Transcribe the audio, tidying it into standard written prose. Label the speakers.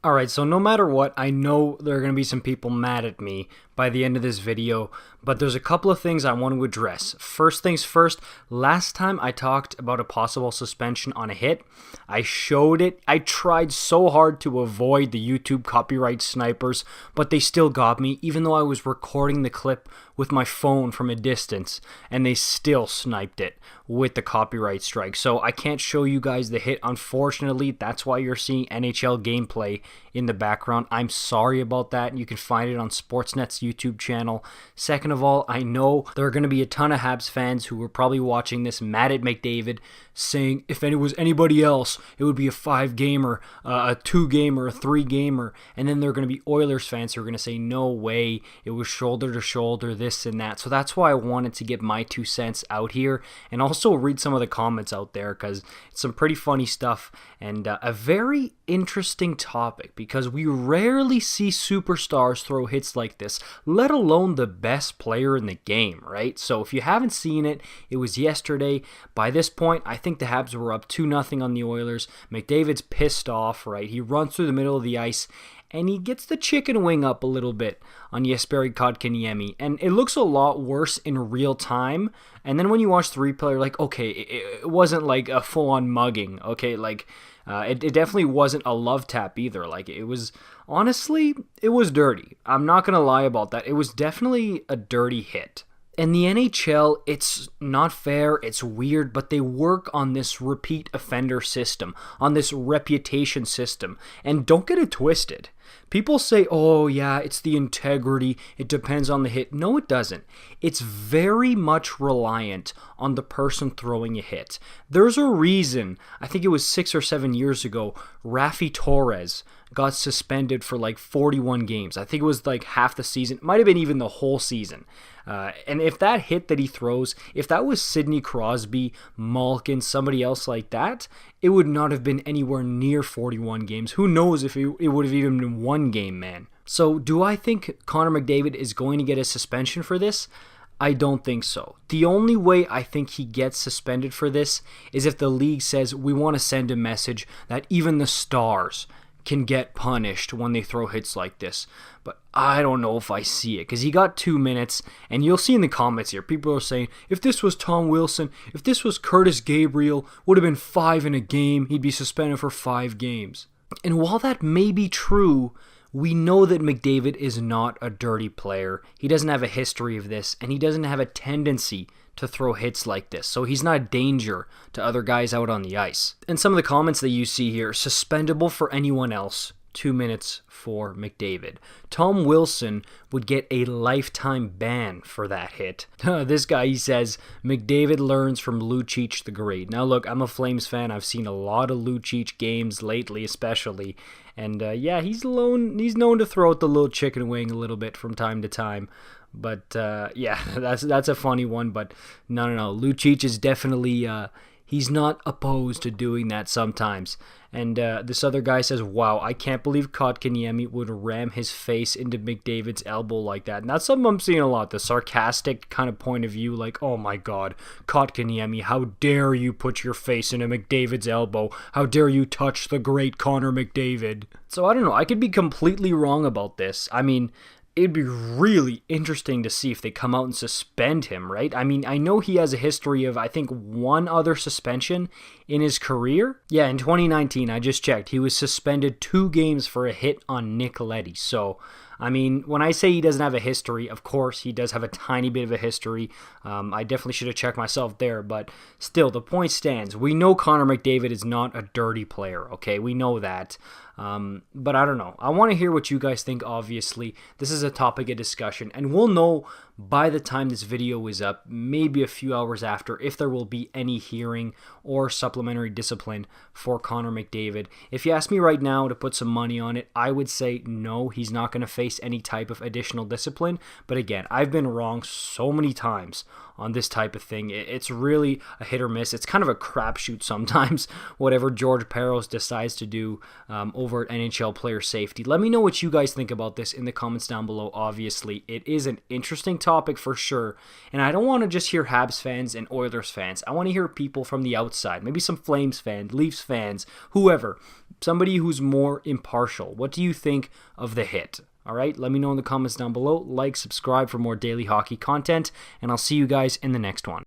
Speaker 1: Alright, so no matter what, I know there are going to be some people mad at me by the end of this video, but there's a couple of things I want to address. First things first, last time I talked about a possible suspension on a hit, I showed it. I tried so hard to avoid the YouTube copyright snipers, but they still got me, even though I was recording the clip with my phone from a distance, and they still sniped it with the copyright strike. So I can't show you guys the hit, unfortunately. That's why you're seeing NHL gameplay in the background. I'm sorry about that. You can find it on Sportsnet's YouTube channel. Second of all, I know there are going to be a ton of Habs fans who are probably watching this mad at McDavid, saying if it was anybody else, it would be a 5-gamer, a 2-gamer, a 3-gamer, and then there are going to be Oilers fans who are going to say, no way, it was shoulder to shoulder, this and that. So that's why I wanted to get my 2 cents out here, and also read some of the comments out there, because it's some pretty funny stuff, and a very interesting topic, because we rarely see superstars throw hits like this, let alone the best player in the game, right? So if you haven't seen it, it was yesterday. By this point, I think the Habs were up 2-0 on the Oilers. McDavid's pissed off, right? He runs through the middle of the ice, and he gets the chicken wing up a little bit on Jesperi Kotkaniemi, and it looks a lot worse in real time. And then when you watch the replay, you're like, okay, it wasn't like a full-on mugging, okay? Like, it definitely wasn't a love tap either. Like, it was, honestly, it was dirty. I'm not going to lie about that. It was definitely a dirty hit. In the NHL, it's not fair, it's weird, but they work on this repeat offender system, on this reputation system. And don't get it twisted. People say, oh yeah, it's the integrity, it depends on the hit. No, it doesn't. It's very much reliant on the person throwing a hit. There's a reason, I think it was 6 or 7 years ago, Raffi Torres got suspended for like 41 games. I think it was like half the season. It might have been even the whole season. And if that hit that he throws, if that was Sidney Crosby, Malkin, somebody else like that, it would not have been anywhere near 41 games. Who knows if it would have even been 1 game, man. So do I think Connor McDavid is going to get a suspension for this? I don't think so. The only way I think he gets suspended for this is if the league says we want to send a message that even the stars can get punished when they throw hits like this. But I don't know if I see it, because he got 2 minutes, and you'll see in the comments here, people are saying, if this was Tom Wilson, if this was Curtis Gabriel, would have been 5 in a game, he'd be suspended for 5 games. And while that may be true, we know that McDavid is not a dirty player. He doesn't have a history of this, and he doesn't have a tendency to throw hits like this, so he's not a danger to other guys out on the ice. And some of the comments that you see here, suspendable for anyone else, 2 minutes for McDavid. Tom Wilson would get a lifetime ban for that hit. This guy, he says, McDavid learns from Lucic the Great. Now look, I'm a Flames fan. I've seen a lot of Lucic games lately, especially. And yeah, he's known to throw out the little chicken wing a little bit from time to time. But yeah, that's a funny one. But no. Lucic is definitely, he's not opposed to doing that sometimes. And this other guy says, wow, I can't believe Kotkaniemi would ram his face into McDavid's elbow like that. And that's something I'm seeing a lot, the sarcastic kind of point of view, like, oh my god, Kotkaniemi, how dare you put your face into McDavid's elbow? How dare you touch the great Connor McDavid? So I don't know, I could be completely wrong about this. I mean, it'd be really interesting to see if they come out and suspend him, right? I mean, I know he has a history of, I think, 1 other suspension in his career. Yeah, in 2019, I just checked, he was suspended 2 games for a hit on Nick Leddy. So, I mean, when I say he doesn't have a history, of course, he does have a tiny bit of a history. I definitely should have checked myself there, but still, the point stands. We know Connor McDavid is not a dirty player, okay? We know that. But I don't know. I want to hear what you guys think, obviously. This is a topic of discussion, and we'll know by the time this video is up, maybe a few hours after, if there will be any hearing or supplementary discipline for Connor McDavid. If you ask me right now to put some money on it, I would say no, he's not going to face any type of additional discipline. But again, I've been wrong so many times on this type of thing. It's really a hit or miss. It's kind of a crapshoot sometimes, whatever George Parros decides to do over at NHL Player Safety. Let me know what you guys think about this in the comments down below. Obviously, it is an interesting topic for sure, and I don't want to just hear Habs fans and Oilers fans. I want to hear people from the outside, maybe some Flames fans, Leafs fans, whoever, somebody who's more impartial. What do you think of the hit? All right, let me know in the comments down below. Like, subscribe for more daily hockey content, and I'll see you guys in the next one.